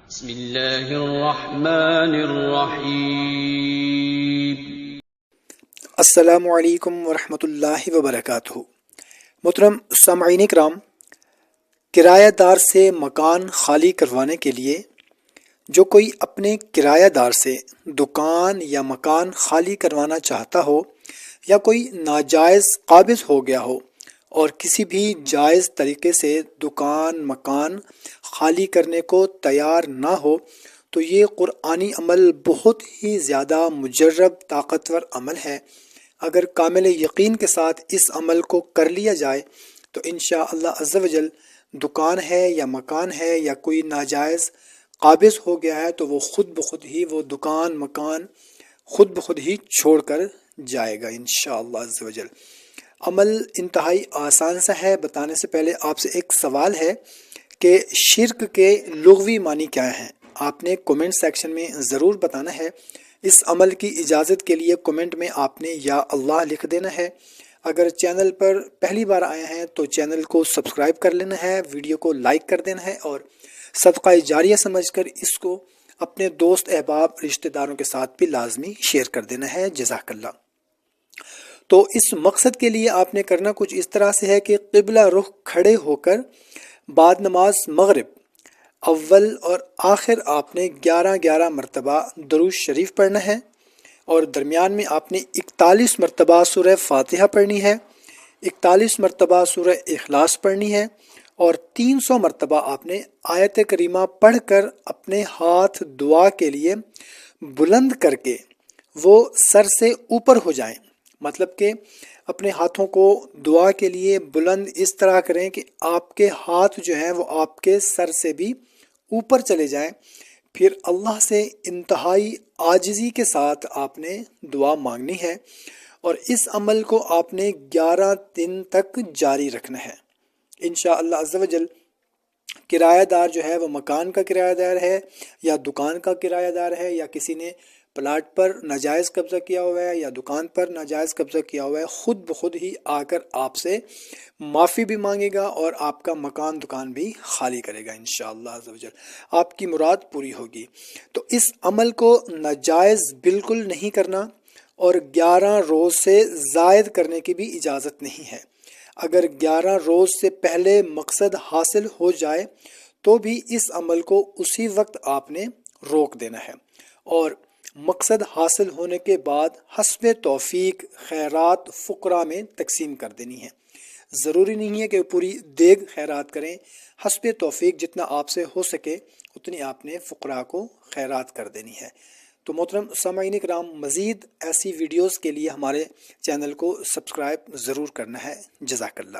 بسم اللہ الرحمن الرحیم۔ السلام علیکم ورحمۃ اللہ وبرکاتہ۔ محترم سامعین کرام، کرایہ دار سے مکان خالی کروانے کے لیے جو کوئی اپنے کرایہ دار سے دکان یا مکان خالی کروانا چاہتا ہو یا کوئی ناجائز قابض ہو گیا ہو اور کسی بھی جائز طریقے سے دکان مکان خالی کرنے کو تیار نہ ہو تو یہ قرآنی عمل بہت ہی زیادہ مجرب طاقتور عمل ہے۔ اگر کامل یقین کے ساتھ اس عمل کو کر لیا جائے تو انشاءاللہ عز و جل دکان ہے یا مکان ہے یا کوئی ناجائز قابض ہو گیا ہے تو وہ خود بخود ہی وہ دکان مکان خود بخود ہی چھوڑ کر جائے گا انشاءاللہ عز و جل۔ عمل انتہائی آسان سا ہے۔ بتانے سے پہلے آپ سے ایک سوال ہے کہ شرک کے لغوی معنی کیا ہیں؟ آپ نے کومنٹ سیکشن میں ضرور بتانا ہے۔ اس عمل کی اجازت کے لیے کومنٹ میں آپ نے یا اللہ لکھ دینا ہے۔ اگر چینل پر پہلی بار آئے ہیں تو چینل کو سبسکرائب کر لینا ہے، ویڈیو کو لائک کر دینا ہے اور صدقہ جاریہ سمجھ کر اس کو اپنے دوست احباب رشتہ داروں کے ساتھ بھی لازمی شیئر کر دینا ہے۔ جزاک اللہ۔ تو اس مقصد کے لیے آپ نے کرنا کچھ اس طرح سے ہے کہ قبلہ رخ کھڑے ہو کر بعد نماز مغرب اول اور آخر آپ نے 11 مرتبہ درود شریف پڑھنا ہے اور درمیان میں آپ نے 41 مرتبہ سورہ فاتحہ پڑھنی ہے، 41 مرتبہ سورہ اخلاص پڑھنی ہے اور 300 مرتبہ آپ نے آیت کریمہ پڑھ کر اپنے ہاتھ دعا کے لیے بلند کر کے وہ سر سے اوپر ہو جائیں۔ مطلب کہ اپنے ہاتھوں کو دعا کے لیے بلند اس طرح کریں کہ آپ کے ہاتھ جو ہیں وہ آپ کے سر سے بھی اوپر چلے جائیں۔ پھر اللہ سے انتہائی عاجزی کے ساتھ آپ نے دعا مانگنی ہے اور اس عمل کو آپ نے 11 دن تک جاری رکھنا ہے انشاءاللہ عز و جل۔ کرایہ دار جو ہے وہ مکان کا کرایہ دار ہے یا دکان کا کرایہ دار ہے یا کسی نے پلاٹ پر ناجائز قبضہ کیا ہوا ہے یا دکان پر ناجائز قبضہ کیا ہوا ہے، خود بخود ہی آ کر آپ سے معافی بھی مانگے گا اور آپ کا مکان دکان بھی خالی کرے گا انشاءاللہ عز و جل، آپ کی مراد پوری ہوگی۔ تو اس عمل کو ناجائز بالکل نہیں کرنا اور 11 روز سے زائد کرنے کی بھی اجازت نہیں ہے۔ اگر 11 روز سے پہلے مقصد حاصل ہو جائے تو بھی اس عمل کو اسی وقت آپ نے روک دینا ہے اور مقصد حاصل ہونے کے بعد حسب توفیق خیرات فقراء میں تقسیم کر دینی ہے۔ ضروری نہیں ہے کہ پوری دیگ خیرات کریں، حسب توفیق جتنا آپ سے ہو سکے اتنی آپ نے فقراء کو خیرات کر دینی ہے۔ تو محترم سامعین کرام، مزید ایسی ویڈیوز کے لیے ہمارے چینل کو سبسکرائب ضرور کرنا ہے۔ جزاک اللہ۔